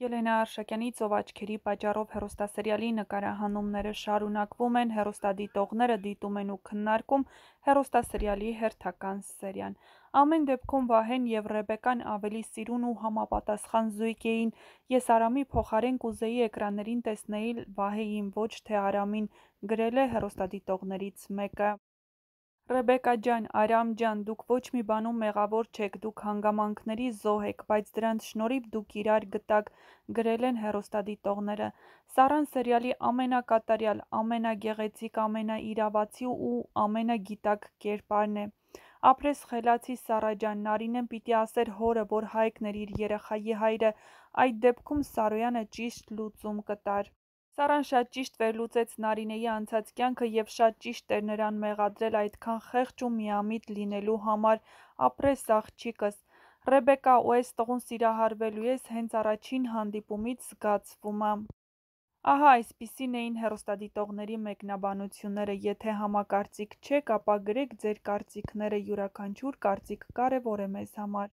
Ելենա Արշակյանի «Ծով աչքերի» պատճառով հեռուստասերիալի նկարահանումները շարունակվում են, հեռուստադիտողները դիտում են ու քննարկում հեռուստասերիալի հերթական սերիան։ Ամեն դեպքում Վահեն և Ռեբեկան ավելի սիրուն ու համապատասխան զույգ էին։ Ես Արամի փոխարեն կուզեի էկրաններին տեսնել Վահեին, ոչ թե Արամին, գրել է հեռուստադիտողներից մեկը։ Ռեբեկա ջան, Արամ ջան, դուք ոչ մի բանում մեղավոր չեք, դուք հանգամանքների զոհ եք, բայց դրանց շնորհիվ դուք իրար գտաք, գրել են հեռուստադիտողները։ Սառան սերիալի ամենակատարյալ, ամենագեղեցիկ, ամենաիրավացի ու ամենագիտակ կերպարն է։ Ապրես խելացի Սառա ջան, Նարինեն պիտի ասեր հորը, որ Հայկն էր իր երեխայի հայրը, այդ դեպքում Սարոյանը ճիշտ լուծում կտար։ Սառան շատ ճիշտ վերլուծեց Նարինեի անցած կյանքը և շատ ճիշտ էր նրան մեղադրել այդքան խեղճ ու միամիտ լինելու համար, ապրես աղջիկս։ Ռեբեկա, ու էս տղուն սիրահարվելու ես հենց առաջին հանդիպումից զգացվում ա։ Ահա այսպիսին էին հեռուստադիտողների մեկնաբանությունները, եթե համակարծիք չեք, ապա գրեք ձեր կարծիքները, յուրաքանչյուր կարծիք կարևոր է մեզ համար։